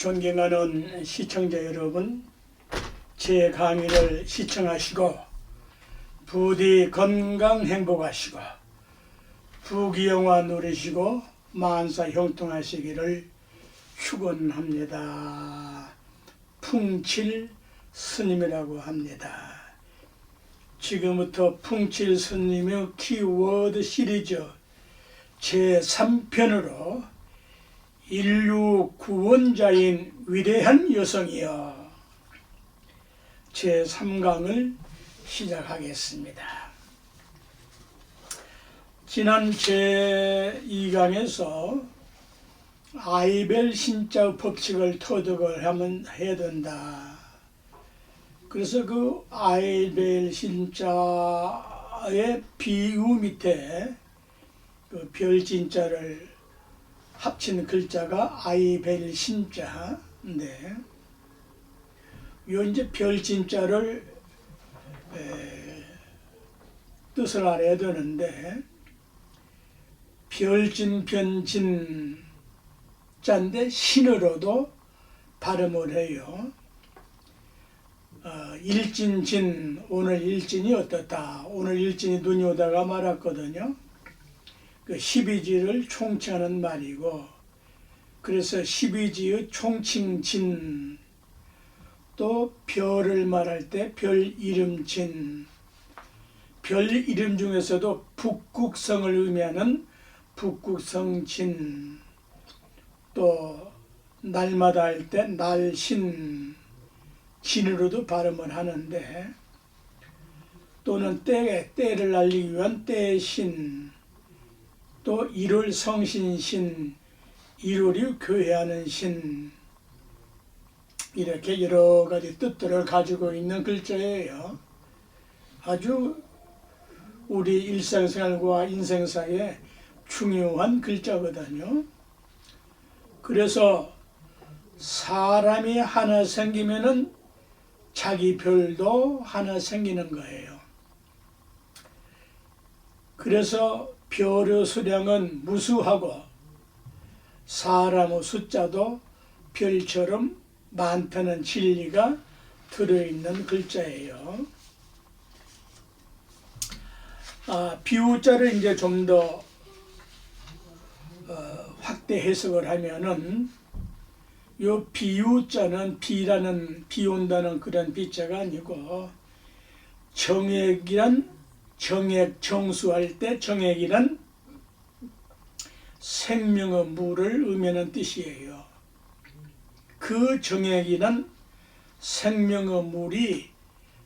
존경하는 시청자 여러분, 제 강의를 시청하시고 부디 건강 행복하시고 부귀영화 누리시고 만사 형통하시기를 축원합니다. 풍칠 스님이라고 합니다. 지금부터 풍칠 스님의 키워드 시리즈 제3편으로 인류 구원자인 위대한 여성이여 제3강을 시작하겠습니다. 지난 제2강에서 아이벨 신자 법칙을 터득을 하면 해야 된다. 그래서 그 아이벨 신자의 비유 밑에 그 별진자를 합친 글자가 아이벨 신자인데, 요 이제 별진자를 뜻을 알아야 되는데, 별진 변진 자인데 신으로도 발음을 해요. 일진진, 오늘 일진이 어떻다. 오늘 일진이 눈이 오다가 말았거든요. 그 12지를 총칭하는 말이고, 그래서 12지의 총칭진, 또 별을 말할 때 별 이름진, 별 이름 중에서도 북극성을 의미하는 북극성진, 또 날마다 할 때 날신, 진으로도 발음을 하는데, 또는 때를 알리기 위한 때신, 또 1월 성신신, 1월이 교회하는 신, 이렇게 여러 가지 뜻들을 가지고 있는 글자예요. 아주 우리 일상생활과 인생사에 중요한 글자거든요. 그래서 사람이 하나 생기면은 자기 별도 하나 생기는 거예요. 그래서 별의 수량은 무수하고 사람의 숫자도 별처럼 많다는 진리가 들어있는 글자예요. 비유자를 이제 좀 더 확대 해석을 하면은, 요 비유자는 비라는 비 온다는 그런 비자가 아니고, 정액이란 정액 정수할 때 정액이란 생명의 물을 의미하는 뜻이에요. 그 정액이란 생명의 물이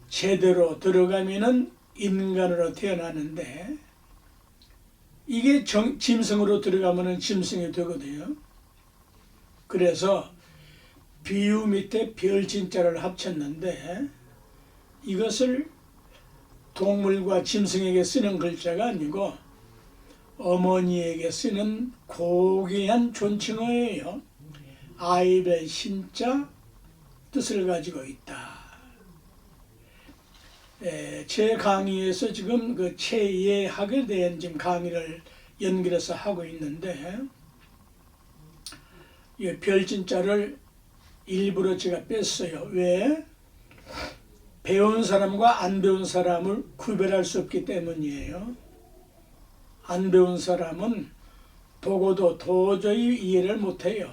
제대로 들어가면은 인간으로 태어나는데, 이게 짐승으로 들어가면은 짐승이 되거든요. 그래서 비유 밑에 별진자를 합쳤는데, 이것을 동물과 짐승에게 쓰는 글자가 아니고 어머니에게 쓰는 고귀한 존칭어예요. 아이벨 신자 뜻을 가지고 있다. 제 강의에서 지금 그 체예학에 대한 지금 강의를 연결해서 하고 있는데, 이 별진자를 일부러 제가 뺐어요. 왜? 배운 사람과 안 배운 사람을 구별할 수 없기 때문이에요. 안 배운 사람은 보고도 도저히 이해를 못해요.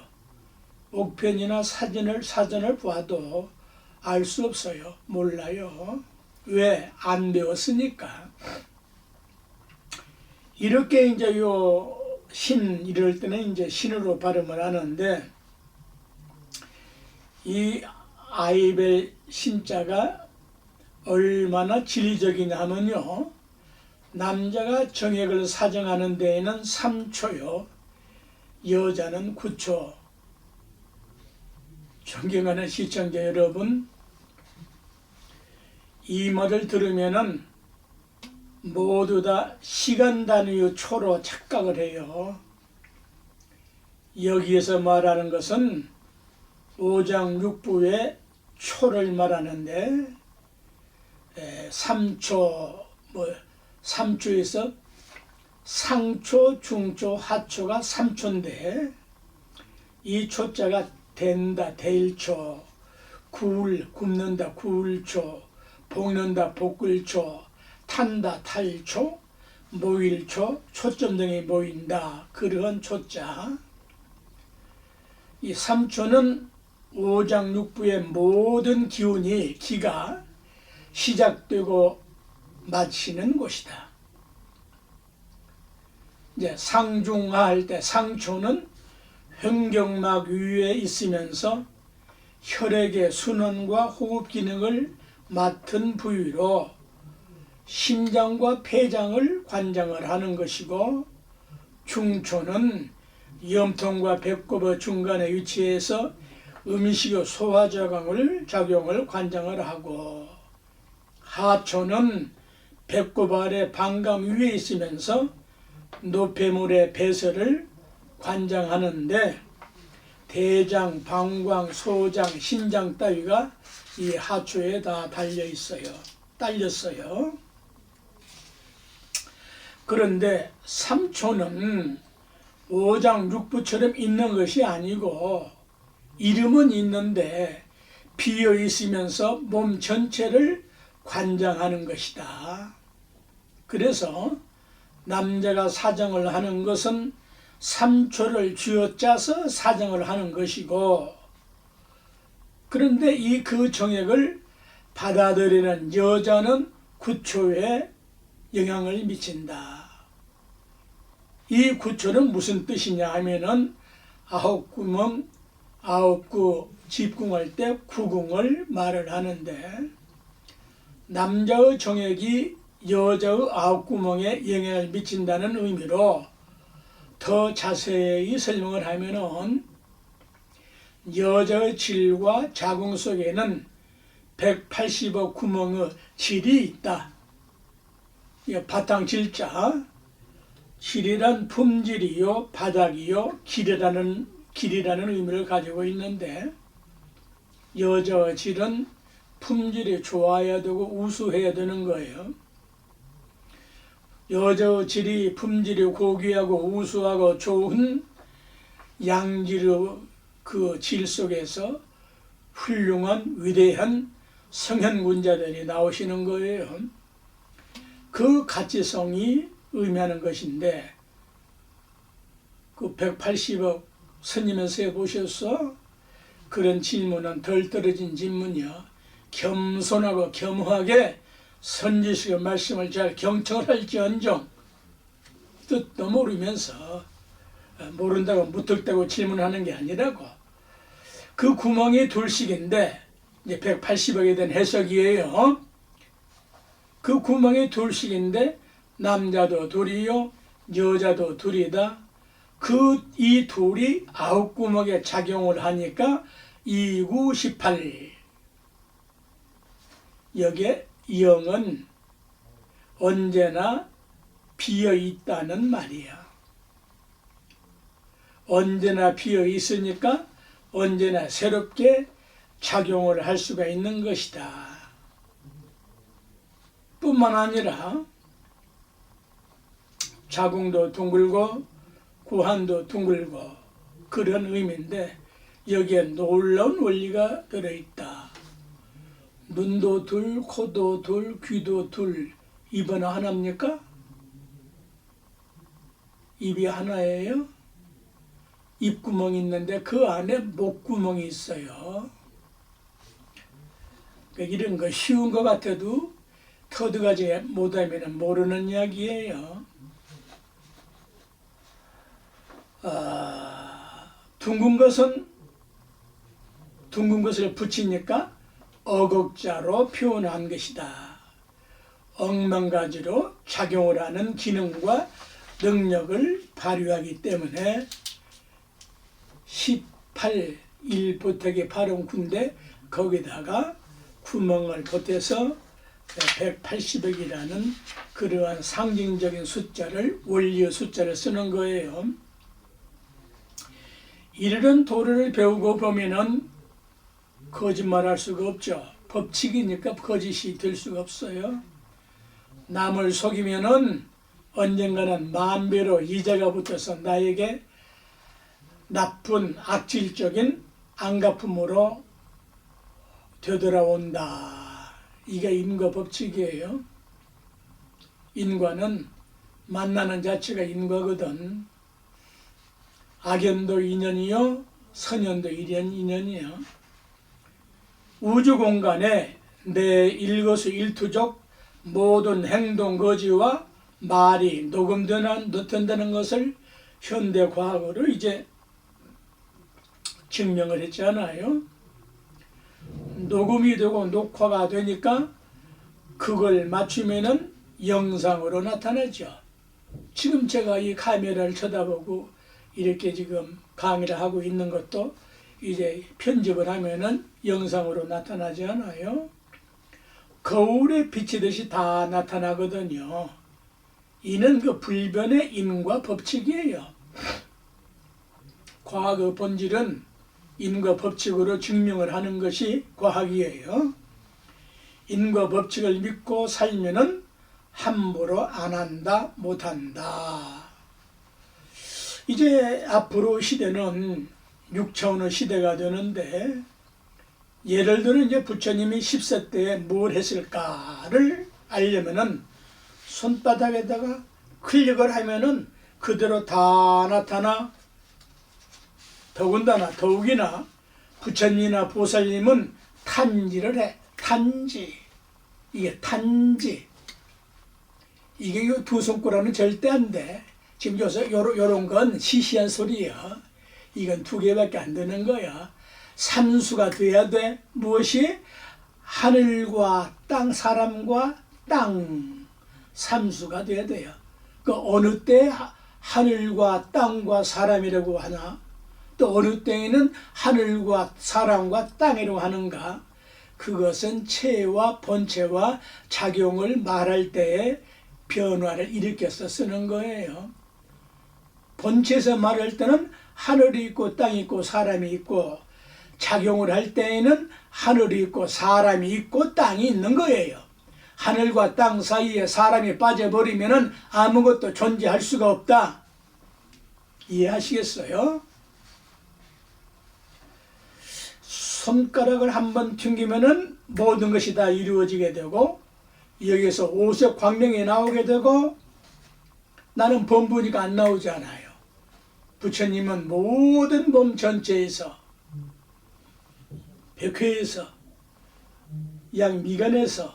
옥편이나 사전을 봐도 알 수 없어요. 몰라요. 왜? 안 배웠으니까. 이렇게 이제 요 신, 이럴 때는 이제 신으로 발음을 하는데, 이 아이벨 신자가 얼마나 진리적이냐 하면요, 남자가 정액을 사정하는 데에는 3초요, 여자는 9초. 존경하는 시청자 여러분, 이 말을 들으면은 모두 다 시간 단위의 초로 착각을 해요. 여기에서 말하는 것은 5장 6부의 초를 말하는데, 3초, 3초에서 상초, 중초, 하초가 3초인데, 이 초자가 된다 대일초, 굽는다 구울초, 볶는다 볶을초, 탄다 탈초, 모일초, 초점 등이 모인다. 그러한 초자. 이 삼초는 오장육부의 모든 기가 시작되고 마치는 곳이다. 이제 상중하 할 때 상초는 횡격막 위에 있으면서 혈액의 순환과 호흡 기능을 맡은 부위로 심장과 폐장을 관장을 하는 것이고, 중초는 염통과 배꼽의 중간에 위치해서 음식의 소화작용을 관장을 하고, 하초는 배꼽 아래 방광 위에 있으면서 노폐물의 배설을 관장하는데, 대장, 방광, 소장, 신장 따위가 이 하초에 다 딸렸어요. 그런데 삼초는 오장육부처럼 있는 것이 아니고, 이름은 있는데 비어 있으면서 몸 전체를 관장하는 것이다. 그래서 남자가 사정을 하는 것은 삼초를 쥐어짜서 사정을 하는 것이고, 그런데 그 정액을 받아들이는 여자는 구초에 영향을 미친다. 이 구초는 무슨 뜻이냐 하면은 아홉구멍, 아홉구 집궁할 때 구궁을 말을 하는데, 남자의 정액이 여자의 아홉구멍에 영향을 미친다는 의미로 더 자세히 설명을 하면은, 여자의 질과 자궁 속에는 180억 구멍의 질이 있다. 바탕 질자, 질이란 품질이요, 바닥이요, 길이라는 의미를 가지고 있는데, 여자의 질은 품질이 좋아야 되고 우수해야 되는 거예요. 여자의 질이 품질이 고귀하고 우수하고 좋은 양질의 그 질 속에서 훌륭한 위대한 성현군자들이 나오시는 거예요. 그 가치성이 의미하는 것인데, 그 180억 스님에서 해보셨어? 그런 질문은 덜 떨어진 질문이요. 겸손하고 겸허하게 선지식의 말씀을 잘 경청을 할지언정 뜻도 모르면서 모른다고 무턱대고 질문하는 게 아니라고. 그 구멍이 둘씩인데 이제 180억에 대한 해석이에요. 그 구멍이 둘씩인데 남자도 둘이요, 여자도 둘이다. 이 둘이 아홉 구멍에 작용을 하니까 2, 9, 18. 여기에 영은 언제나 비어 있다는 말이야. 언제나 비어 있으니까 언제나 새롭게 작용을 할 수가 있는 것이다. 뿐만 아니라 자궁도 둥글고 구한도 둥글고 그런 의미인데, 여기에 놀라운 원리가 들어있다. 눈도 둘, 코도 둘, 귀도 둘. 입은 하나입니까? 입이 하나예요? 입구멍이 있는데 그 안에 목구멍이 있어요. 이런 거 쉬운 것 같아도 터득하지 못하면 모르는 이야기예요. 둥근 것을 붙이니까 어극자로 표현한 것이다. 억만가지로 작용을 하는 기능과 능력을 발휘하기 때문에 18, 1보태기 8은 군데 거기다가 구멍을 보태서 180억이라는 그러한 상징적인 숫자를, 원리의 숫자를 쓰는 거예요. 이런 도를 배우고 보면은 거짓말할 수가 없죠. 법칙이니까 거짓이 될 수가 없어요. 남을 속이면은 언젠가는 만배로 이자가 붙어서 나에게 나쁜 악질적인 안갚음으로 되돌아온다. 이게 인과 법칙이에요. 인과는 만나는 자체가 인과거든. 악연도 인연이요, 선연도 인연이요. 우주 공간에 내 일거수일투족 모든 행동 거지와 말이 녹음된다는 것을 현대 과학으로 이제 증명을 했잖아요. 녹음이 되고 녹화가 되니까 그걸 맞추면은 영상으로 나타나죠. 지금 제가 이 카메라를 쳐다보고 이렇게 지금 강의를 하고 있는 것도 이제 편집을 하면은 영상으로 나타나지 않아요. 거울에 비치듯이 다 나타나거든요. 이는 그 불변의 인과 법칙이에요. 과학의 본질은 인과 법칙으로 증명을 하는 것이 과학이에요. 인과 법칙을 믿고 살면은 함부로 안 한다, 못 한다. 이제 앞으로 시대는 6차원의 시대가 되는데, 예를 들어 이제 부처님이 10세 때에 뭘 했을까를 알려면은 손바닥에다가 클릭을 하면은 그대로 다 나타나. 더욱이나 부처님이나 보살님은 탄지를 해. 탄지. 이게 탄지. 이게 두 손가락은 절대 안 돼. 지금 요런 건 시시한 소리야. 이건 두 개밖에 안 되는 거야. 삼수가 돼야 돼. 무엇이? 하늘과 땅, 사람과 땅. 삼수가 돼야 돼요. 그 어느 때 하늘과 땅과 사람이라고 하나? 또 어느 때에는 하늘과 사람과 땅이라고 하는가? 그것은 체와 본체와 작용을 말할 때에 변화를 일으켜서 쓰는 거예요. 본체에서 말할 때는 하늘이 있고 땅이 있고 사람이 있고, 작용을 할 때에는 하늘이 있고 사람이 있고 땅이 있는 거예요. 하늘과 땅 사이에 사람이 빠져버리면 아무것도 존재할 수가 없다. 이해하시겠어요? 손가락을 한번 튕기면 모든 것이 다 이루어지게 되고, 여기서 오색 광명이 나오게 되고, 나는 범부니까 안 나오잖아요. 부처님은 모든 몸 전체에서, 백회에서, 양 미간에서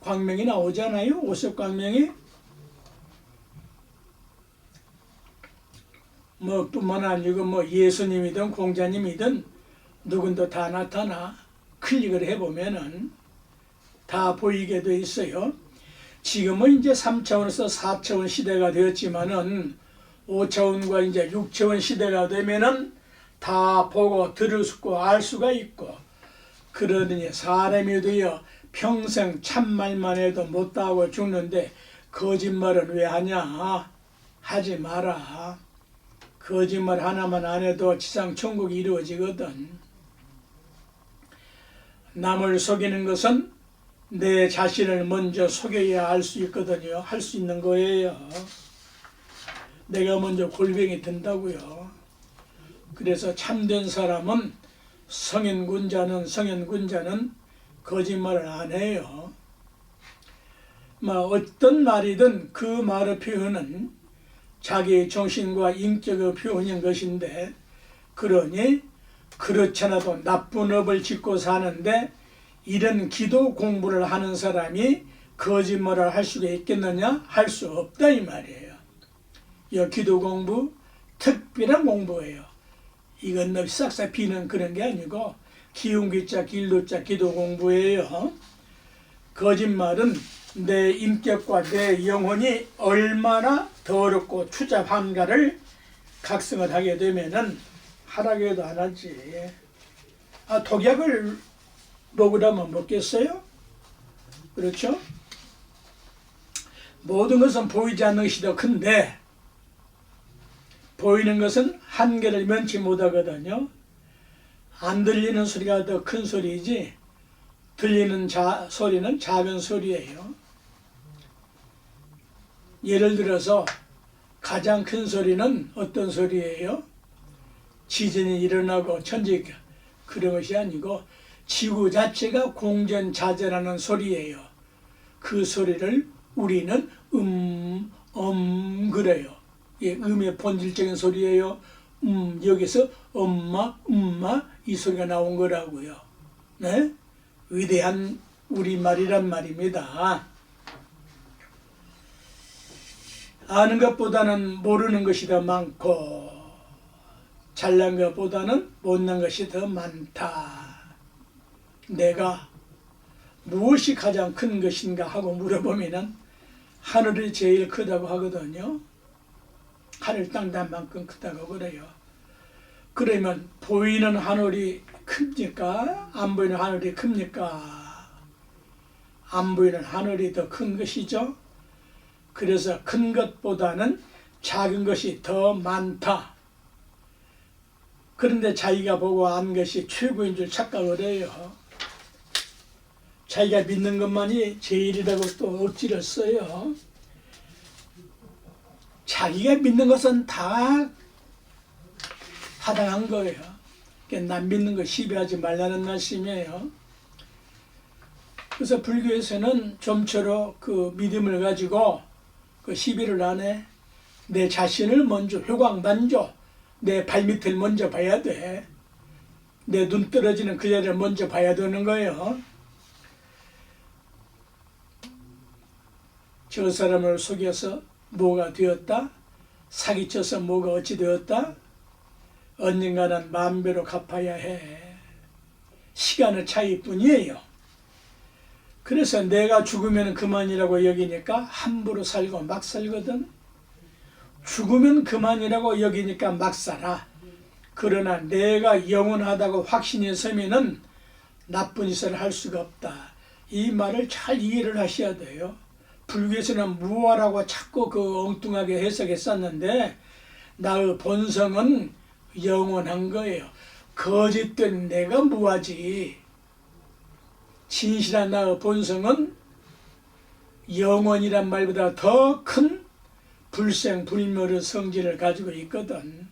광명이 나오잖아요. 오색 광명이. 뿐만 아니고 예수님이든 공자님이든 누군도 다 나타나. 클릭을 해보면은 다 보이게 돼 있어요. 지금은 이제 3차원에서 4차원 시대가 되었지만은 5차원과 이제 6차원 시대가 되면은 다 보고 들을 수 있고 알 수가 있고, 그러더니 사람이 되어 평생 참말만 해도 못하고 죽는데 거짓말은 왜 하냐? 하지 마라. 거짓말 하나만 안 해도 지상 천국이 이루어지거든. 남을 속이는 것은 내 자신을 먼저 속여야 할 수 있거든요. 할 수 있는 거예요. 내가 먼저 골병이 든다고요. 그래서 참된 사람은 성현군자는 거짓말을 안 해요. 어떤 말이든 그 말의 표현은 자기의 정신과 인격의 표현인 것인데, 그러니 그렇잖아도 나쁜 업을 짓고 사는데 이런 기도 공부를 하는 사람이 거짓말을 할 수가 있겠느냐? 할 수 없다 이 말이에요. 이 기도 공부 특별한 공부예요. 이건 싹싹 비는 그런 게 아니고 기운기자 길도자 기도 공부예요. 거짓말은 내 인격과 내 영혼이 얼마나 더럽고 추잡한가를 각성을 하게 되면은 하라고 해도 안 하지. 독약을 먹으라면 먹겠어요? 그렇죠? 모든 것은 보이지 않는 것이 더 큰데, 보이는 것은 한계를 면치 못하거든요. 안 들리는 소리가 더 큰 소리이지, 들리는 소리는 작은 소리예요. 예를 들어서 가장 큰 소리는 어떤 소리예요? 지진이 일어나고 천지 그런 것이 아니고 지구 자체가 공전자전하는 소리예요. 그 소리를 우리는 그래요. 예, 음의 본질적인 소리예요. 여기서 엄마, 이 소리가 나온 거라고요. 네? 위대한 우리말이란 말입니다. 아는 것보다는 모르는 것이 더 많고 잘난 것보다는 못난 것이 더 많다. 내가 무엇이 가장 큰 것인가 하고 물어보면은 하늘이 제일 크다고 하거든요. 하늘 땅단만큼 크다고 그래요. 그러면 보이는 하늘이 큽니까? 안 보이는 하늘이 큽니까? 안 보이는 하늘이 더 큰 것이죠. 그래서 큰 것보다는 작은 것이 더 많다. 그런데 자기가 보고 안 것이 최고인 줄 착각을 해요. 자기가 믿는 것만이 제일이라고 또 억지를 써요. 자기가 믿는 것은 다 타당한 거예요. 그러니까 남 믿는 거 시비하지 말라는 말씀이에요. 그래서 불교에서는 좀처럼 그 믿음을 가지고 그 시비를 안 해. 내 자신을 먼저 효광반조, 내 발밑을 먼저 봐야 돼. 내 눈 떨어지는 그 자리를 먼저 봐야 되는 거예요. 저 사람을 속여서 뭐가 되었다? 사기쳐서 뭐가 어찌 되었다? 언젠가는 만배로 갚아야 해. 시간의 차이뿐이에요. 그래서 내가 죽으면 그만이라고 여기니까 함부로 살고 막 살거든. 죽으면 그만이라고 여기니까 막 살아. 그러나 내가 영원하다고 확신이 서면은 나쁜 짓을 할 수가 없다. 이 말을 잘 이해를 하셔야 돼요. 불교에서는 무아라고 자꾸 그 엉뚱하게 해석했었는데 나의 본성은 영원한 거예요. 거짓된 내가 무아지. 진실한 나의 본성은 영원이란 말보다 더 큰 불생불멸의 성질을 가지고 있거든.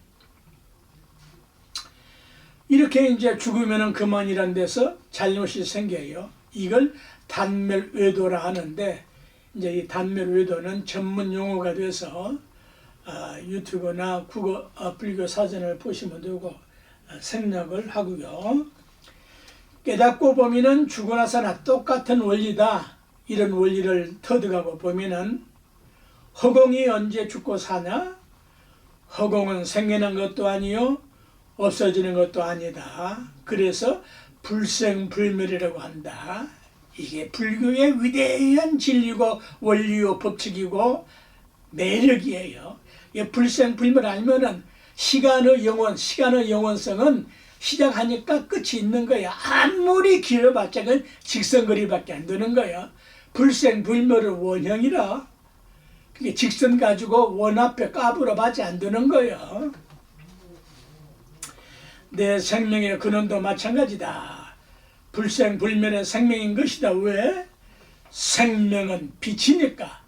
이렇게 이제 죽으면 그만이란 데서 잘못이 생겨요. 이걸 단멸외도라 하는데 이제 이 단멸외도는 전문 용어가 돼서 유튜브나 국어 불교 사전을 보시면 되고 생략을 하고요. 깨닫고 보면은 죽고 나서나 똑같은 원리다. 이런 원리를 터득하고 보면은 허공이 언제 죽고 사냐? 허공은 생겨난 것도 아니요 없어지는 것도 아니다. 그래서 불생불멸이라고 한다. 이게 불교의 위대한 진리고 원리요 법칙이고 매력이에요. 불생불멸 알면은 시간의 영원성은 시작하니까 끝이 있는 거야. 아무리 길어봤자 그건 직선거리밖에 안 되는 거야. 불생불멸의 원형이라. 그게 직선 가지고 원 앞에 까불어봤자 안 되는 거야. 내 생명의 근원도 마찬가지다. 불생불멸의 생명인 것이다. 왜? 생명은 빛이니까.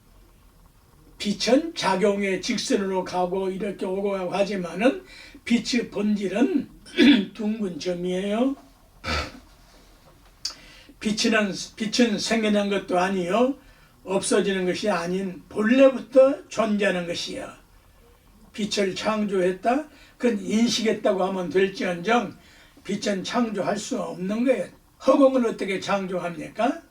빛은 작용의 직선으로 가고 이렇게 오고 가고 하지만은 빛의 본질은 둥근 점이에요. 빛은 생겨난 것도 아니요 없어지는 것이 아닌 본래부터 존재하는 것이요. 빛을 창조했다? 그건 인식했다고 하면 될지언정 빛은 창조할 수 없는 거예요. 허공을 어떻게 창조합니까?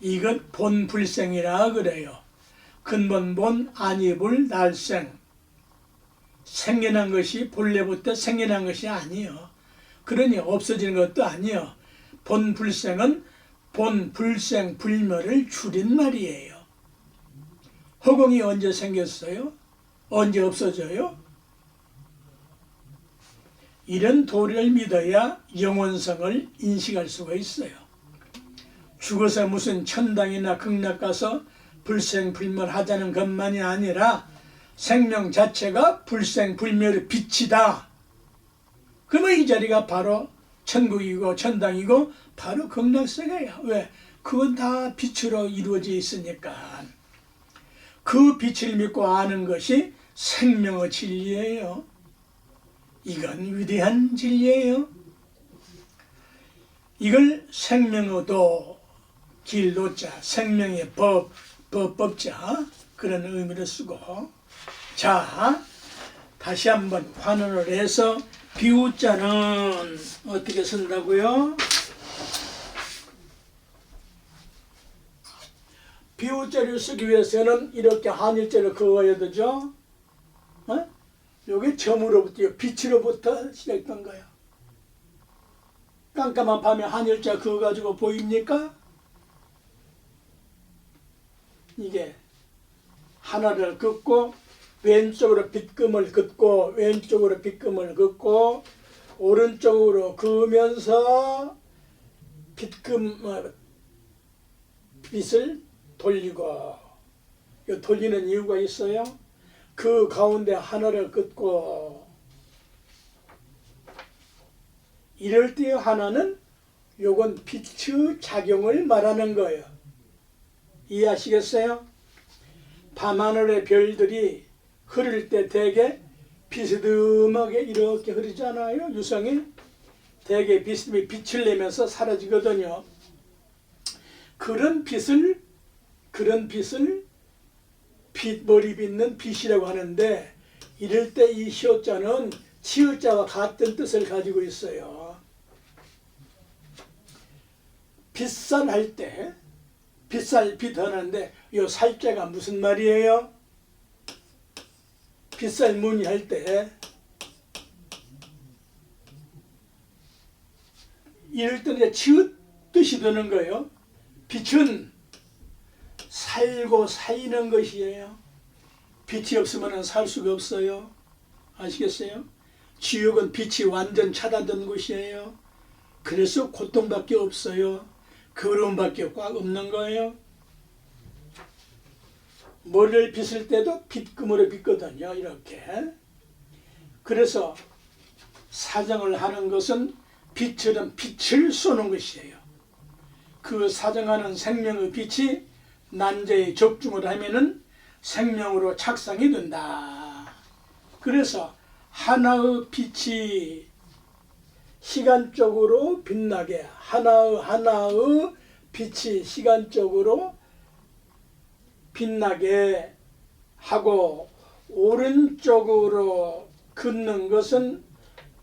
이것 본불생이라 그래요. 근본본 아니불 날생. 생겨난 것이 본래부터 생겨난 것이 아니요. 그러니 없어지는 것도 아니요. 본불생은 본불생 불멸을 줄인 말이에요. 허공이 언제 생겼어요? 언제 없어져요? 이런 도리를 믿어야 영원성을 인식할 수가 있어요. 죽어서 무슨 천당이나 극락 가서 불생불멸하자는 것만이 아니라 생명 자체가 불생불멸의 빛이다. 그러면 이 자리가 바로 천국이고 천당이고 바로 극락세계야. 왜? 그건 다 빛으로 이루어져 있으니까. 그 빛을 믿고 아는 것이 생명의 진리예요. 이건 위대한 진리예요. 이걸 생명의 도, 길도자, 생명의 법자 그런 의미를 쓰고, 자 다시 한번 환원을 해서 비우자는 어떻게 쓴다고요? 비우자를 쓰기 위해서는 이렇게 한일자를 그어야 되죠. 요게 점으로부터, 빛으로부터 시작된 거예요. 깜깜한 밤에 한일자 그어가지고 보입니까? 이게 하나를 긋고 왼쪽으로 빗금을 긋고 왼쪽으로 빗금을 긋고 오른쪽으로 그으면서 빛을 돌리고, 이 돌리는 이유가 있어요. 그 가운데 하나를 긋고, 이럴 때 하나는 요건 빛의 작용을 말하는 거예요. 이해하시겠어요? 밤하늘의 별들이 흐를 때 대개 비스듬하게 이렇게 흐르잖아요. 유성이 대개 비스듬히 빛을 내면서 사라지거든요. 그런 빛을 머리 빗는 빛이라고 하는데, 이럴 때 이 시옷자는 치읓자와 같은 뜻을 가지고 있어요. 빗살 할 때, 빗살 빛 하는데 이 살자가 무슨 말이에요? 빗살 무늬 할 때 이럴 때 이제 치읓 뜻이 드는 거예요. 빛은 살고 사이는 것이에요. 빛이 없으면 살 수가 없어요. 아시겠어요? 지옥은 빛이 완전 차단된 곳이에요. 그래서 고통밖에 없어요. 그로움밖에 꽉 없는 거예요. 머리를 빗을 때도 빗금으로 빗거든요. 이렇게. 그래서 사정을 하는 것은 빛처럼 빛을 쏘는 것이에요. 그 사정하는 생명의 빛이 난자에 적중을 하면은 생명으로 착상이 된다. 그래서 하나의 빛이 시간적으로 빛나게, 하나의 빛이 시간적으로 빛나게 하고, 오른쪽으로 긋는 것은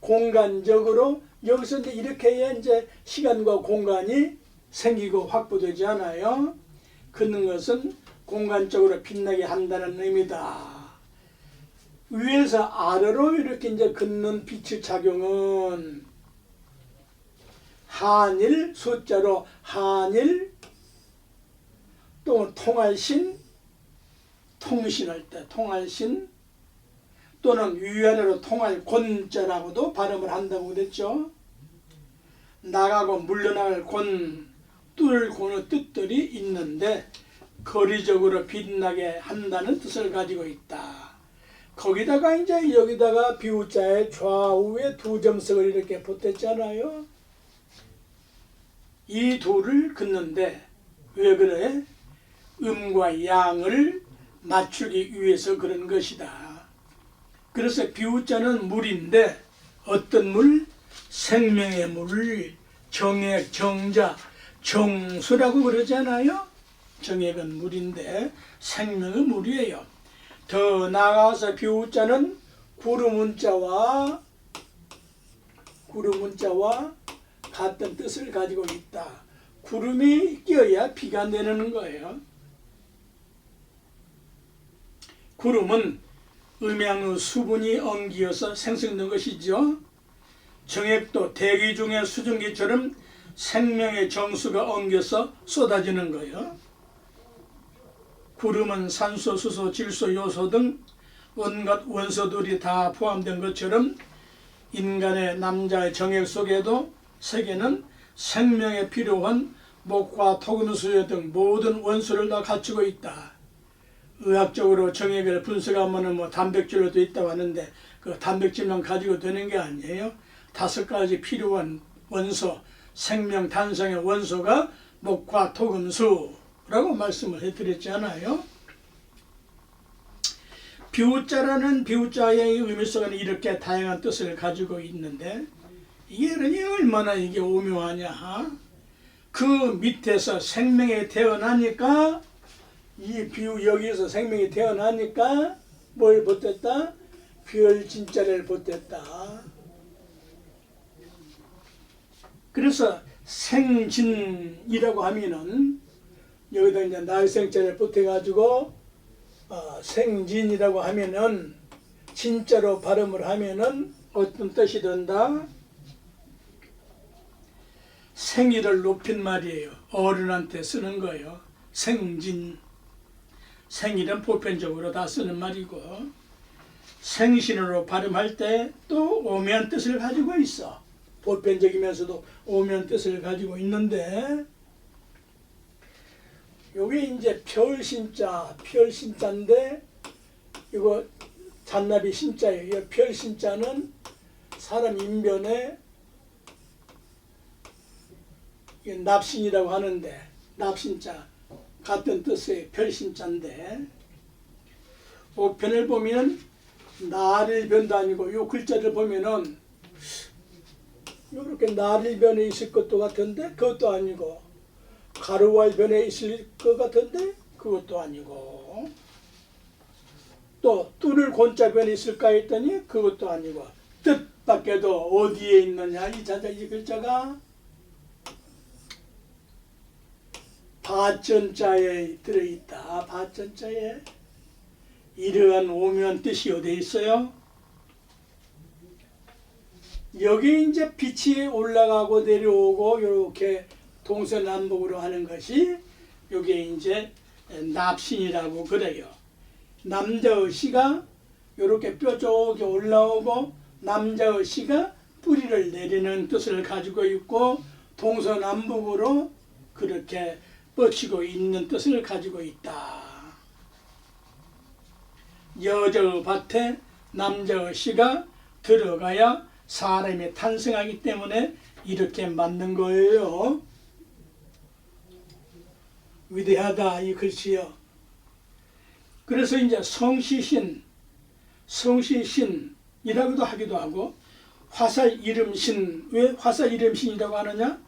공간적으로, 여기서 이제 이렇게 해야 이제 시간과 공간이 생기고 확보되지 않아요. 긋는 것은 공간적으로 빛나게 한다는 의미다. 위에서 아래로 이렇게 이제 긋는 빛의 작용은 한일, 숫자로 한일, 또는 통할신, 통신할 때 통할신, 또는 위아래로 통할곤자라고도 발음을 한다고 그랬죠. 나가고 물러날 곤, 뚫을 곤의 뜻들이 있는데 거리적으로 빛나게 한다는 뜻을 가지고 있다. 거기다가 이제 여기다가 비우자의 좌우에 두 점석을 이렇게 보탰잖아요. 이 둘을 긋는데 왜 그래? 음과 양을 맞추기 위해서 그런 것이다. 그래서 비우자는 물인데 어떤 물? 생명의 물, 정액, 정자, 정수라고 그러잖아요. 정액은 물인데 생명의 물이에요. 더 나아가서 비우자는 구름문자와 같은 뜻을 가지고 있다. 구름이 끼어야 비가 내리는 거예요. 구름은 음양의 수분이 엉기어서 생성된 것이죠. 정액도 대기 중의 수증기처럼 생명의 정수가 엉겨서 쏟아지는 거예요. 구름은 산소, 수소, 질소, 요소 등 온갖 원소들이 다 포함된 것처럼 인간의 남자의 정액 속에도 세계는 생명에 필요한 목과 토금수유 등 모든 원소를 다 갖추고 있다. 의학적으로 정액을 분석하면 단백질로도 있다고 하는데 그 단백질만 가지고 되는 게 아니에요. 5가지 필요한 원소, 생명 탄생의 원소가 목과 토금수라고 말씀을 해드렸잖아요. 비우자라는 비우자의 의미성은 이렇게 다양한 뜻을 가지고 있는데 이게 얼마나 이게 오묘하냐. 그 밑에서 생명이 태어나니까 이 비유 여기서 생명이 태어나니까 뭘 보탰다? 별진자를 보탰다. 그래서 생진이라고 하면은 여기다 이제 날생자를 보태가지고 생진이라고 하면은 진짜로 발음을 하면은 어떤 뜻이 된다? 생일을 높인 말이에요. 어른한테 쓰는 거예요. 생진. 생일은 보편적으로 다 쓰는 말이고 생신으로 발음할 때 또 오묘한 뜻을 가지고 있어. 보편적이면서도 오묘한 뜻을 가지고 있는데 요게 이제 별신자인데 이거 잔나비 신자예요. 이 별신자는 사람 인변에 납신이라고 하는데 납신자 같은 뜻의 별신자인데 옥편을 보면 나릴변도 아니고 요 글자를 보면은 이렇게 나릴변에 있을 것도 같은데 그것도 아니고 가루왈변에 있을 것 같은데 그것도 아니고 또 뚫을 곤자변에 있을까 했더니 그것도 아니고 뜻밖에도 어디에 있느냐 이 글자가 바전자에 들어있다. 바전자에 이러한 오묘한 뜻이 어디에 있어요? 여기 이제 빛이 올라가고 내려오고 이렇게 동서남북으로 하는 것이 여기에 이제 납신이라고 그래요. 남자의 씨가 이렇게 뾰족이 올라오고 남자의 씨가 뿌리를 내리는 뜻을 가지고 있고 동서남북으로 그렇게 뻗치고 있는 뜻을 가지고 있다. 여자의 밭에 남자의 씨가 들어가야 사람이 탄생하기 때문에 이렇게 만든 거예요. 위대하다 이 글씨요. 그래서 이제 성시신이라고도 하기도 하고 화살 이름신. 왜 화살 이름신이라고 하느냐?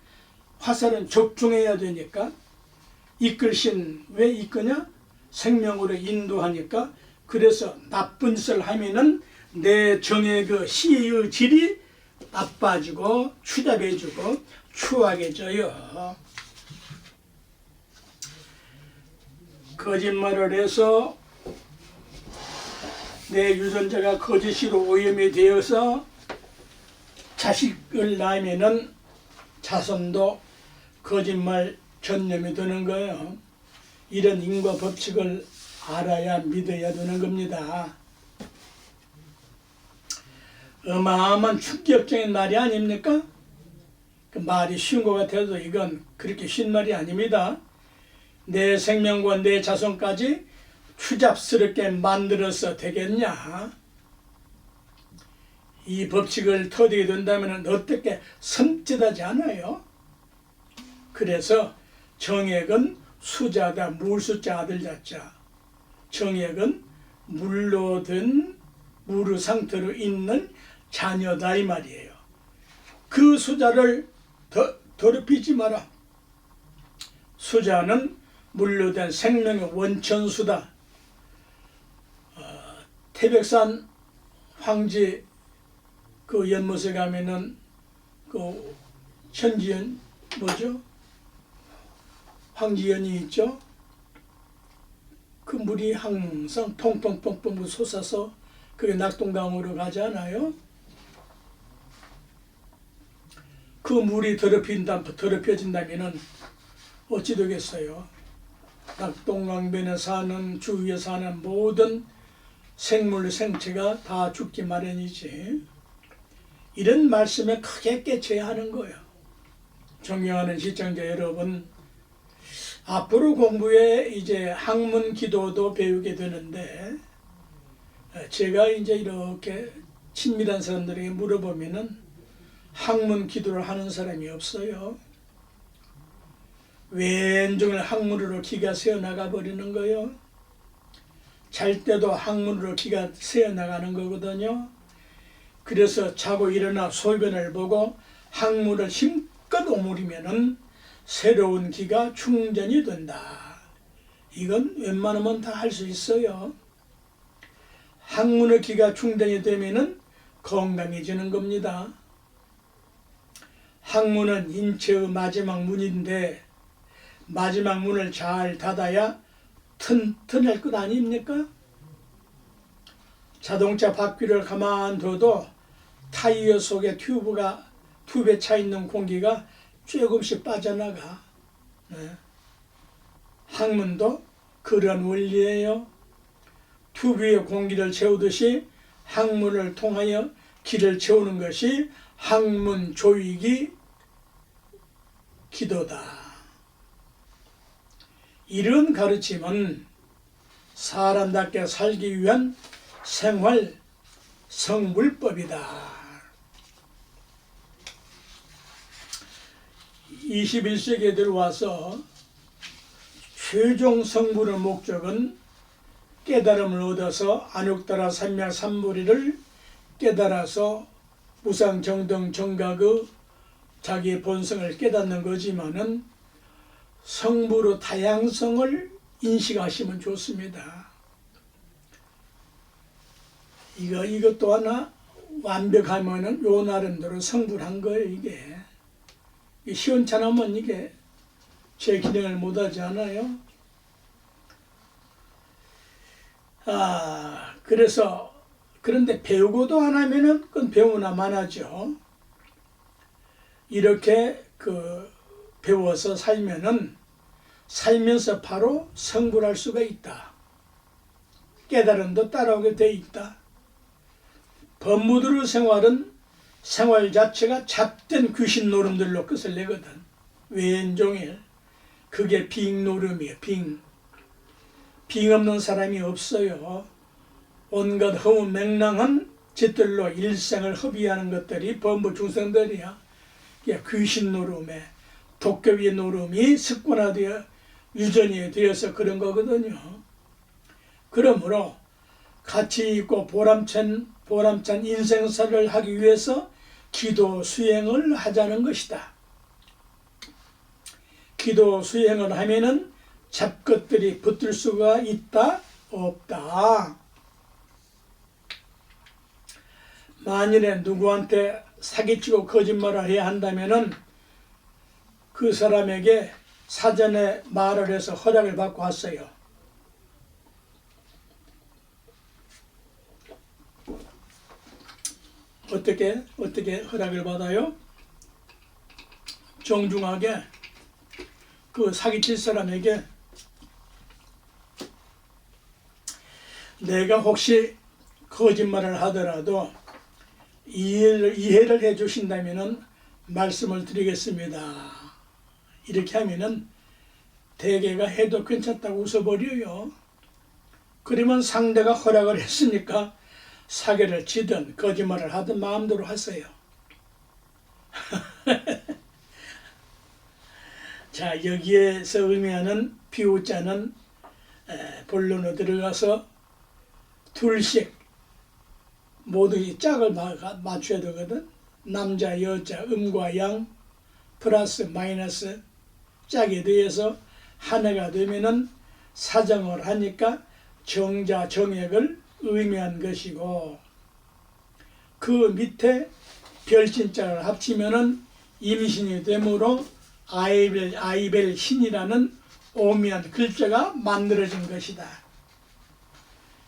화살은 적중해야 되니까. 이끌신. 왜 이끄냐? 생명으로 인도하니까. 그래서 나쁜 짓을 하면은 내 정의 그 시의 질이 나빠지고 추잡해지고 추악해져요. 거짓말을 해서 내 유전자가 거짓으로 오염이 되어서 자식을 낳으면은 자손도 거짓말 전념이 되는 거예요. 이런 인과 법칙을 알아야 믿어야 되는 겁니다. 어마어마한 충격적인 말이 아닙니까? 그 말이 쉬운 것 같아도 이건 그렇게 쉬운 말이 아닙니다. 내 생명과 내 자손까지 추잡스럽게 만들어서 되겠냐? 이 법칙을 터득이 된다면 어떻게 섬찟하지 않아요? 그래서 정액은 수자다. 물수자 아들자자. 정액은 물로 든 무르 상태로 있는 자녀다 이 말이에요. 그 수자를 더럽히지 마라. 수자는 물로 된 생명의 원천수다. 태백산 황제 그 연못에 가면은 그 천지연 뭐죠? 황지연이 있죠. 그 물이 항상 퐁퐁퐁퐁 솟아서 그게 낙동강으로 가지 않아요? 그 물이 더럽혀진다면은 어찌 되겠어요? 낙동강변에 사는 주위에 사는 모든 생물 생체가 다 죽기 마련이지. 이런 말씀에 크게 깨쳐야 하는 거예요. 존경하는 시청자 여러분, 앞으로 공부에 이제 학문 기도도 배우게 되는데 제가 이제 이렇게 친밀한 사람들에게 물어보면은 학문 기도를 하는 사람이 없어요. 왼종일 학문으로 기가 새어나가 버리는 거예요. 잘 때도 항문으로 기가 새어나가는 거거든요. 그래서 자고 일어나 소변을 보고 항문을 힘껏 오므리면은 새로운 기가 충전이 된다. 이건 웬만하면 다 할 수 있어요. 항문의 기가 충전이 되면은 건강해지는 겁니다. 항문은 인체의 마지막 문인데 마지막 문을 잘 닫아야 튼튼할 것 아닙니까? 자동차 바퀴를 가만 둬도 타이어 속에 튜브에 차 있는 공기가 조금씩 빠져나가. 네. 항문도 그런 원리예요. 튜브에 공기를 채우듯이 항문을 통하여 기를 채우는 것이 항문 조이기 기도다. 이런 가르침은 사람답게 살기 위한 생활 성물법이다. 21세기에 들어와서 최종 성불의 목적은 깨달음을 얻어서 안욕다라 삼약 삼보리를 깨달아서 무상정등 정각의 자기의 본성을 깨닫는 거지만은 성불의 다양성을 인식하시면 좋습니다. 이것도 하나 완벽하면은 요 나름대로 성불한 거예요. 이게 시원찮으면 이게 제 기능을 못하지 않아요. 그런데 배우고도 안 하면은 그건 배우나 마나죠. 이렇게 배워서 살면서 바로 성불할 수가 있다. 깨달음도 따라오게 돼 있다. 법무들의 생활 자체가 잡된 귀신 노름들로 끝을 내거든. 왼종일. 그게 빙노름이에요. 빙 없는 사람이 없어요. 온갖 허무맹랑한 짓들로 일생을 허비하는 것들이 범부 중생들이야. 귀신 노름에 도깨비 노름이 습관화되어 유전이 되어서 그런 거거든요. 그러므로 가치 있고 보람찬 인생살을 하기 위해서 기도 수행을 하자는 것이다. 기도 수행을 하면은 잡것들이 붙을 수가 있다? 없다. 만일에 누구한테 사기치고 거짓말을 해야 한다면은 그 사람에게 사전에 말을 해서 허락을 받고 왔어요. 어떻게 허락을 받아요? 정중하게 그 사기칠 사람에게 내가 혹시 거짓말을 하더라도 이해를 해 주신다면은 말씀을 드리겠습니다. 이렇게 하면은 대개가 해도 괜찮다고 웃어버려요. 그러면 상대가 허락을 했으니까 사기를 치든 거짓말을 하든 마음대로 하세요. 자, 여기에서 의미하는 비우자는 본론으로 들어가서 둘씩 모두 이 짝을 맞춰야 되거든. 남자, 여자, 음과 양, 플러스, 마이너스 짝에 대해서 하나가 되면은 사정을 하니까 정자, 정액을 의미한 것이고, 그 밑에 별진자를 합치면은 임신이 되므로 아이벨 신이라는 오묘한 글자가 만들어진 것이다.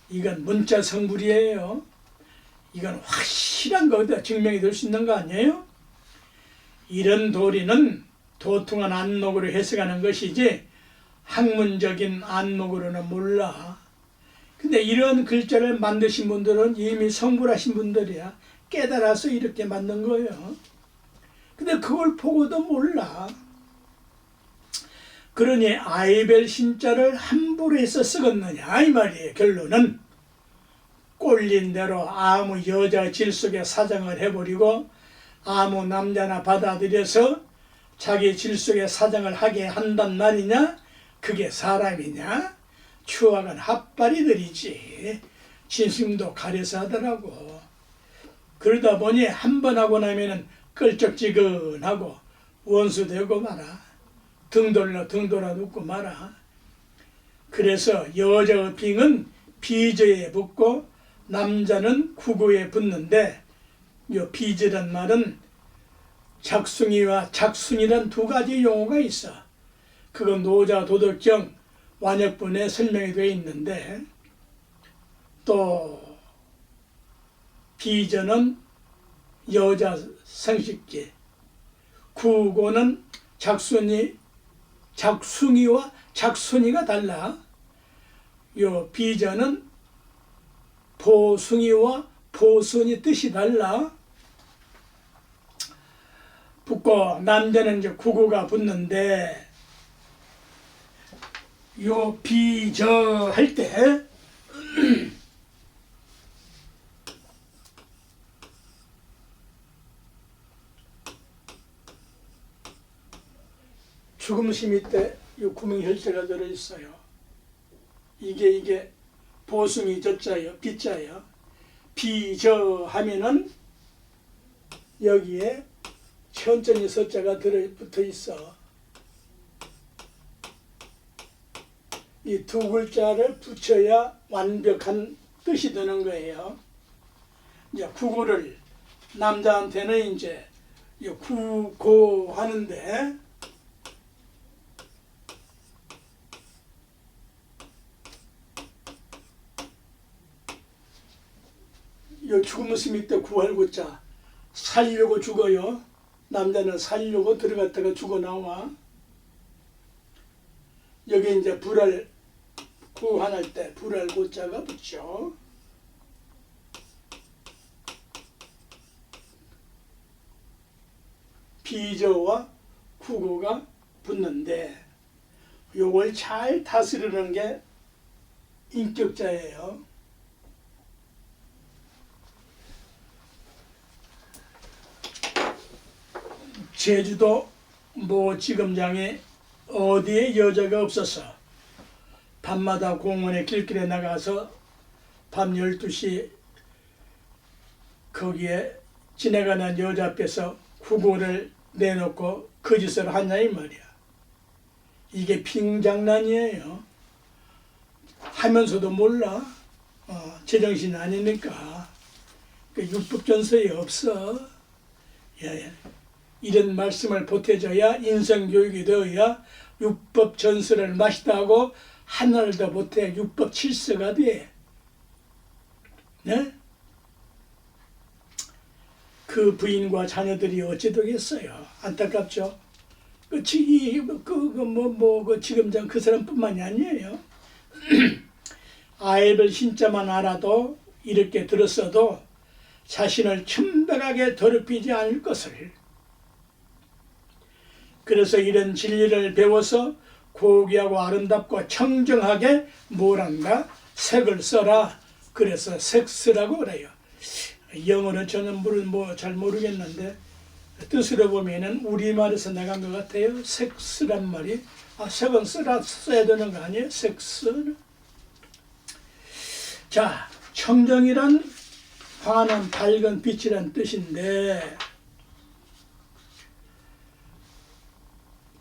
이건 문자 성불이에요. 이건 확실한 거다. 증명이 될 수 있는 거 아니에요? 이런 도리는 도통한 안목으로 해석하는 것이지 학문적인 안목으로는 몰라. 근데 이런 글자를 만드신 분들은 이미 성불하신 분들이야. 깨달아서 이렇게 만든 거예요. 근데 그걸 보고도 몰라. 그러니 아이벨 신자를 함부로 해서 쓰겠느냐 이 말이에요. 결론은 꼴린 대로 아무 여자 질속에 사정을 해버리고 아무 남자나 받아들여서 자기 질속에 사정을 하게 한단 말이냐? 그게 사람이냐? 추악은 핫바리들이지 진심도 가려서 하더라고. 그러다 보니 한 번 하고 나면은 끌적지근하고 원수되고 말아. 등 돌아 눕고 말아. 그래서 여자의 빙은 비저에 붙고 남자는 구구에 붙는데, 요 비저란 말은 작숭이와 작순이란 두 가지 용어가 있어. 그건 노자도덕경 완역본에 설명이 되어 있는데, 또 비저는 여자 성식기, 구고는 작숭이와 작순이가 달라. 요 비저는 보숭이와 보순이 뜻이 달라. 붙고 남자는 이제 구구가 붙는데, 요 비저 할 때 죽음시 밑에 요 구명혈자가 들어있어요. 이게 보숭이 저자예요. 비자예요. 비저 하면은 여기에 천천히 서자가 붙어 있어. 이 두 글자를 붙여야 완벽한 뜻이 되는 거예요. 이제 구구를 남자한테는 이제 구고 하는데, 요 죽음시 밑에 구할 구자, 살려고 죽어요. 남자는 살려고 들어갔다가 죽어 나와. 여기 이제 불알 구환할 때 불알 고자가 붙죠. 비저와 구고가 붙는데, 요걸 잘 다스리는 게 인격자예요. 제주도 모 지검장에 어디에 여자가 없어서 밤마다 공원에 길길에 나가서 밤 12시 거기에 지나가는 여자 앞에서 구고를 내놓고 그 짓을 하냐 이 말이야. 이게 핑장난이에요. 하면서도 몰라. 제정신 아니니까. 그 율법전서에 없어. 예. 이런 말씀을 보태줘야 인성교육이 되어야 율법전서를 마시다 하고 하나를 더 보태 율법 칠서가 돼. 네? 그 부인과 자녀들이 어찌 되겠어요. 안타깝죠. 그 지검장 그 사람뿐만이 아니에요. 아이들 신자만 알아도 이렇게 들었어도 자신을 천백하게 더럽히지 않을 것을. 그래서 이런 진리를 배워서 고귀하고 아름답고 청정하게 뭐란가? 색을 써라. 그래서 색스라고 그래요. 영어는 저는 잘 모르겠는데 뜻으로 보면은 우리말에서 나간 것 같아요. 색스란 말이. 색은 써야 되는 거 아니에요? 색스. 자, 청정이란 환한 밝은 빛이란 뜻인데,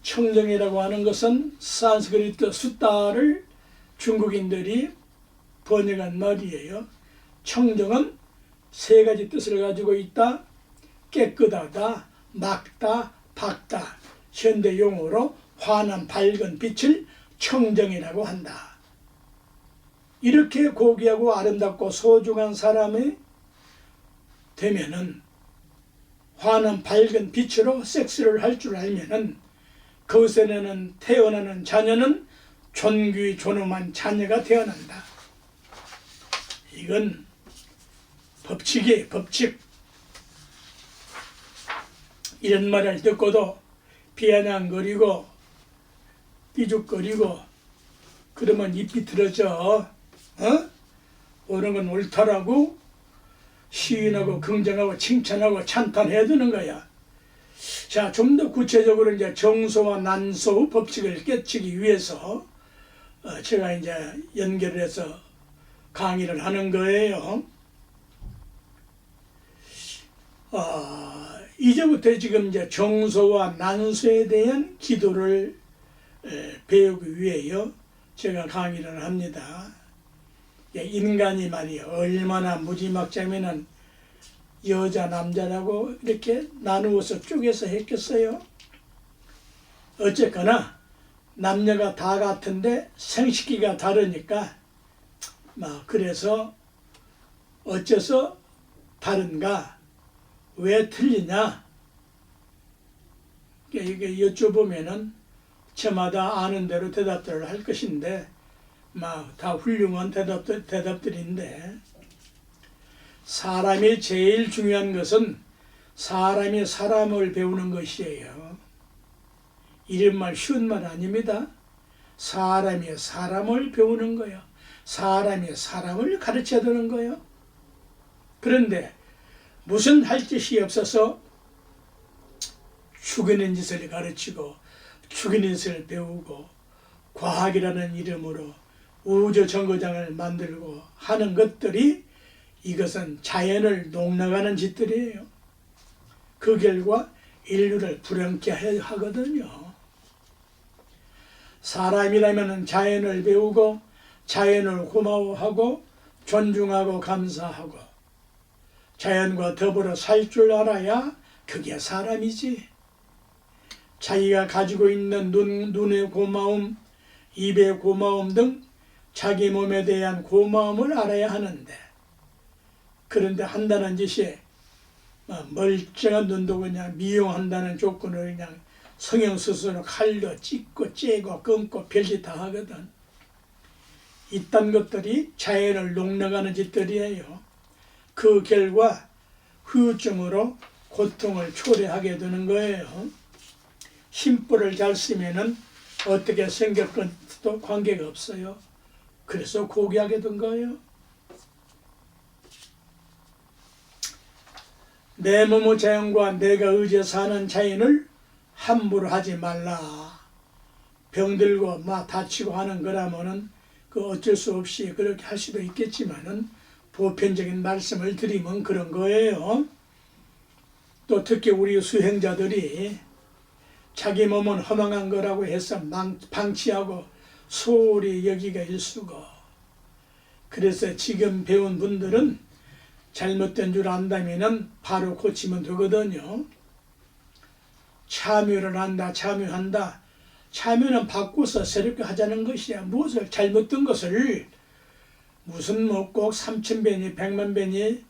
청정이라고 하는 것은 산스크리트 숫다를 중국인들이 번역한 말이에요. 청정은 세 가지 뜻을 가지고 있다. 깨끗하다, 맑다, 밝다. 현대 용어로 환한 밝은 빛을 청정이라고 한다. 이렇게 고귀하고 아름답고 소중한 사람이 되면은, 환한 밝은 빛으로 섹스를 할 줄 알면은, 그것에는 태어나는 자녀는 존귀 존엄한 자녀가 태어난다. 이건 법칙이에요. 법칙. 이런 말을 듣고도 비아냥거리고 삐죽거리고 그러면 입이 틀어져. 옳은 건 옳다라고 시인하고 긍정하고 칭찬하고 찬탄해야 되는 거야. 자, 좀 더 구체적으로 이제 정소와 난소의 법칙을 깨치기 위해서 제가 이제 연결을 해서 강의를 하는 거예요. 이제부터 지금 이제 정서와 난소에 대한 기도를 배우기 위해요. 제가 강의를 합니다. 인간이 말이요, 얼마나 무지막지하면은 여자 남자라고 이렇게 나누어서 쪼개서 했겠어요. 어쨌거나 남녀가 다 같은데 생식기가 다르니까 그래서 어째서 다른가, 왜 틀리냐 이게 여쭤보면은 저마다 아는 대로 대답들을 할 것인데 다 훌륭한 대답들인데, 사람이 제일 중요한 것은 사람이 사람을 배우는 것이에요. 이런 말 쉬운 말 아닙니다. 사람이 사람을 배우는 거예요. 사람이 사람을 가르쳐야 되는 거예요. 그런데 무슨 할 짓이 없어서 죽이는 짓을 가르치고 죽이는 짓을 배우고 과학이라는 이름으로 우주정거장을 만들고 하는 것들이, 이것은 자연을 농락하는 짓들이에요. 그 결과 인류를 불행케 하거든요. 사람이라면 자연을 배우고 자연을 고마워하고 존중하고 감사하고 자연과 더불어 살 줄 알아야 그게 사람이지. 자기가 가지고 있는 눈의 고마움, 입의 고마움 등 자기 몸에 대한 고마움을 알아야 하는데, 그런데 한다는 짓이 멀쩡한 눈도 그냥 미용한다는 조건으로 그냥 성형수술로 칼로 찢고 째고 끊고 별짓 다 하거든. 이딴 것들이 자연을 농락하는 짓들이에요. 그 결과 후유증으로 고통을 초래하게 되는 거예요. 힘불을 잘 쓰면은 어떻게 생겼건도 관계가 없어요. 그래서 고귀하게 된 거예요. 내 몸의 자연과 내가 의지해 사는 자연을 함부로 하지 말라. 병들고 다치고 하는 거라면은 그 어쩔 수 없이 그렇게 할 수도 있겠지만은 보편적인 말씀을 드리면 그런 거예요. 또 특히 우리 수행자들이 자기 몸은 허망한 거라고 해서 방치하고 소홀히 여기가 일수고, 그래서 지금 배운 분들은 잘못된 줄 안다면은 바로 고치면 되거든요. 참여를 한다, 참여한다. 참여는 바꿔서 새롭게 하자는 것이야. 무엇을 잘못된 것을 무슨 꼭 3,000배니 100만 배니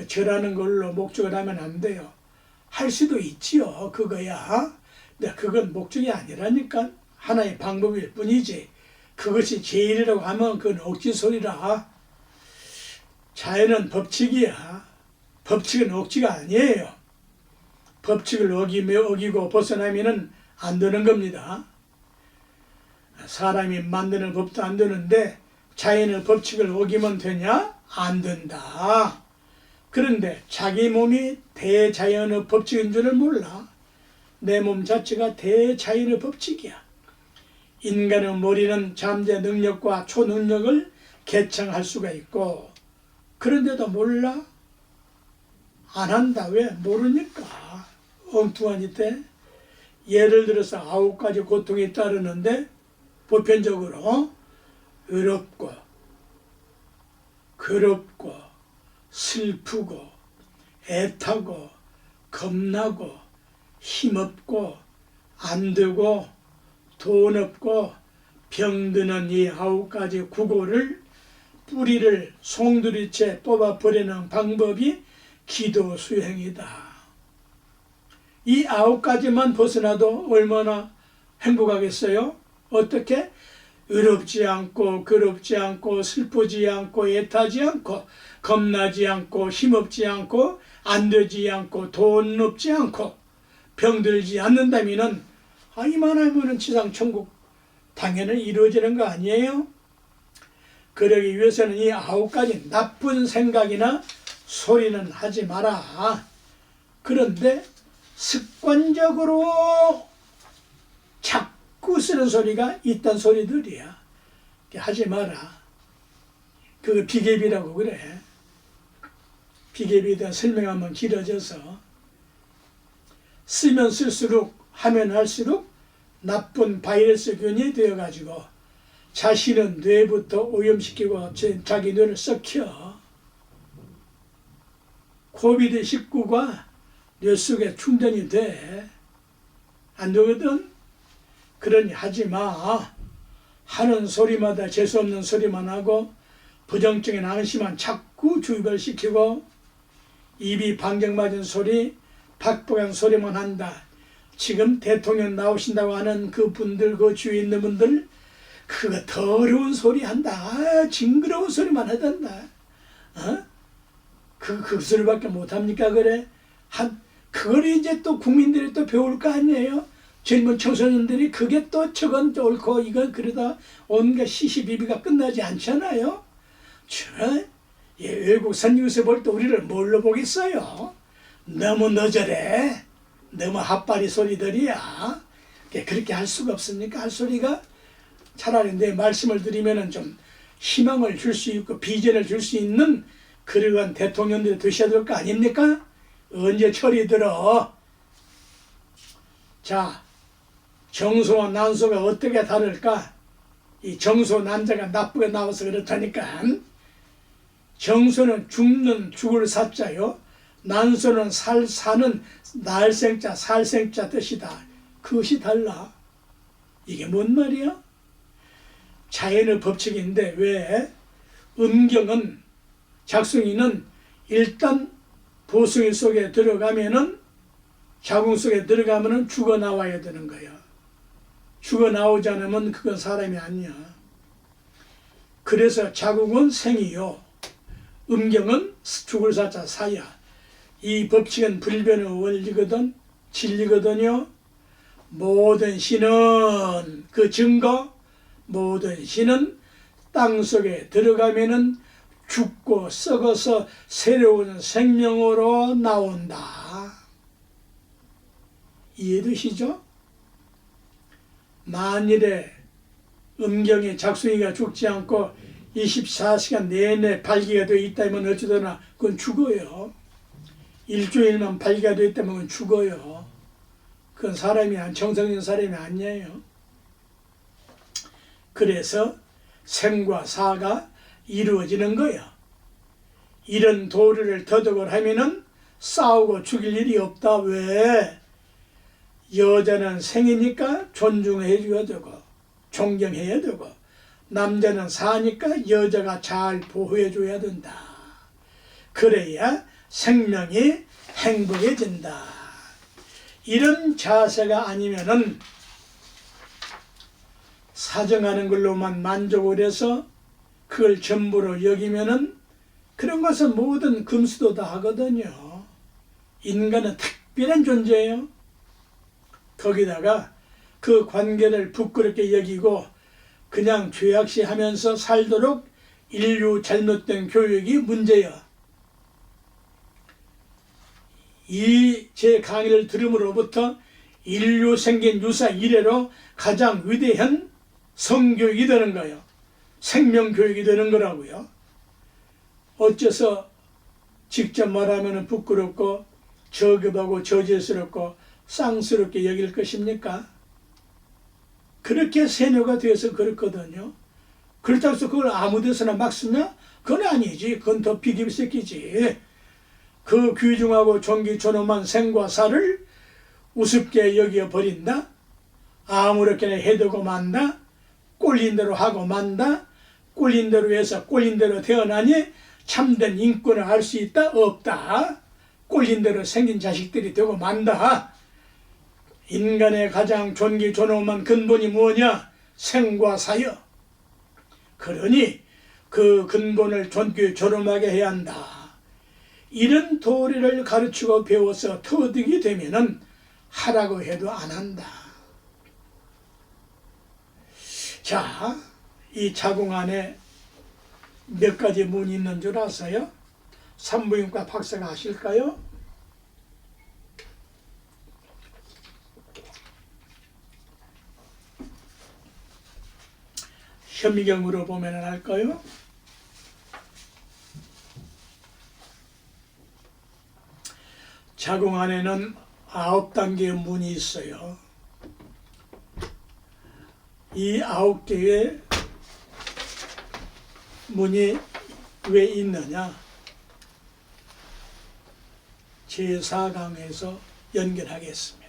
절하는 걸로 목적을 하면 안 돼요. 할 수도 있지요. 그거야. 근데 그건 목적이 아니라니까. 하나의 방법일 뿐이지. 그것이 제일이라고 하면 그건 억지소리라. 자연은 법칙이야. 법칙은 억지가 아니에요. 법칙을 어기고 벗어나면은 안 되는 겁니다. 사람이 만드는 법도 안 되는데 자연의 법칙을 어기면 되냐? 안 된다. 그런데 자기 몸이 대자연의 법칙인 줄을 몰라. 내 몸 자체가 대자연의 법칙이야. 인간의 머리는 잠재 능력과 초능력을 개창할 수가 있고, 그런데도 몰라? 안 한다. 왜? 모르니까. 엉뚱한 짓에 예를 들어서 9가지 고통이 따르는데 보편적으로 어렵고 괴롭고 슬프고 애타고 겁나고 힘없고 안되고 돈 없고 병드는 이 9가지 구고를 뿌리를 송두리째 뽑아버리는 방법이 기도 수행이다. 이 9가지만 벗어나도 얼마나 행복하겠어요? 어떻게? 어렵지 않고 괴롭지 않고 슬프지 않고 애타지 않고 겁나지 않고 힘없지 않고 안되지 않고 돈 없지 않고 병들지 않는다면은 이만하면은 지상천국 당연히 이루어지는 거 아니에요? 그러기 위해서는 이 9가지 나쁜 생각이나 소리는 하지 마라. 그런데 습관적으로 자꾸 쓰는 소리가 이딴 소리들이야. 하지 마라. 그거 비계비라고 그래. 비계비에 대한 설명하면 길어져서 쓰면 쓸수록 하면 할수록 나쁜 바이러스균이 되어가지고 자신은 뇌부터 오염시키고 자기 뇌를 썩혀. 코비드19가 뇌 속에 충전이 돼. 안 되거든? 그러니 하지 마. 하는 소리마다 재수없는 소리만 하고 부정적인 암시만 자꾸 주입을 시키고 입이 방정 맞은 소리, 박복한 소리만 한다. 지금 대통령 나오신다고 하는 그 분들, 그 주위에 있는 분들, 그거 더러운 소리 한다. 징그러운 소리만 하단다. 그 소리밖에 못합니까? 그래? 그걸 이제 또 국민들이 또 배울 거 아니에요? 젊은 청소년들이 그게 또 저건 옳고 이건 그러다 온갖 시시비비가 끝나지 않잖아요? 외국 선유세 볼 때 우리를 뭘로 보겠어요? 너무 너절해. 너무 핫바리 소리들이야. 그렇게 할 수가 없습니까? 할 소리가 차라리 내 말씀을 드리면은 좀 희망을 줄 수 있고 비전을 줄 수 있는 그러한 대통령들이 되셔야 될 거 아닙니까? 언제 철이 들어? 자, 정소와 난소가 어떻게 다를까? 이 정소 난자가 나쁘게 나와서 그렇다니까. 정소는 죽을 사자요. 난소는 사는 날생자, 살생자 뜻이다. 그것이 달라. 이게 뭔 말이야? 자연의 법칙인데 왜 음경은 작성이는 일단 보숭이 속에 들어가면은 자궁 속에 들어가면은 죽어 나와야 되는 거야. 죽어 나오지 않으면 그건 사람이 아니야. 그래서 자궁은 생이요. 음경은 죽을 사자 사야. 이 법칙은 불변의 원리거든, 진리거든요. 모든 신은 그 증거, 모든 신은 땅 속에 들어가면은 죽고 썩어서 새로운 생명으로 나온다. 이해되시죠? 만일에 음경에 작순이가 죽지 않고 24시간 내내 발기가 되어 있다면 어쩌거나 그건 죽어요. 일주일만 발기가 되어 있다면 그건 죽어요. 그건 정상적인 사람이 아니에요. 그래서 생과 사가 이루어지는 거예요. 이런 도리를 터득을 하면은 싸우고 죽일 일이 없다. 왜? 여자는 생이니까 존중해 줘야 되고 존경해야 되고 남자는 사니까 여자가 잘 보호해 줘야 된다. 그래야 생명이 행복해진다. 이런 자세가 아니면은 사정하는 걸로만 만족을 해서 그걸 전부로 여기면은 그런 것은 모든 금수도 다 하거든요. 인간은 특별한 존재예요. 거기다가 그 관계를 부끄럽게 여기고 그냥 죄악시하면서 살도록 인류 잘못된 교육이 문제야. 이 제 강의를 들음으로부터 인류 생긴 유사 이래로 가장 위대한 성교육이 되는 거예요. 생명교육이 되는 거라고요. 어째서 직접 말하면 부끄럽고 저급하고 저질스럽고 쌍스럽게 여길 것입니까? 그렇게 세뇌가 되어서 그렇거든요. 그렇다고 해서 그걸 아무 데서나 막 쓰냐? 그건 아니지. 그건 더 비기비 새끼지. 그 귀중하고 존귀존엄한 생과 사를 우습게 여겨버린다? 아무렇게나 해두고 만다? 꼴린 대로 하고 만다? 꼴린 대로 해서 꼴린 대로 태어나니 참된 인권을 알 수 있다? 없다. 꼴린 대로 생긴 자식들이 되고 만다. 인간의 가장 존귀존엄한 근본이 뭐냐? 생과 사여. 그러니 그 근본을 존귀존엄하게 해야 한다. 이런 도리를 가르치고 배워서 터득이 되면은 하라고 해도 안 한다. 자, 이 자궁 안에 몇 가지 문이 있는 줄 아세요? 산부인과 박사가 아실까요? 현미경으로 보면 알까요? 자궁 안에는 9단계의 문이 있어요. 이 9개의 문이 왜 있느냐? 제4강에서 연결하겠습니다.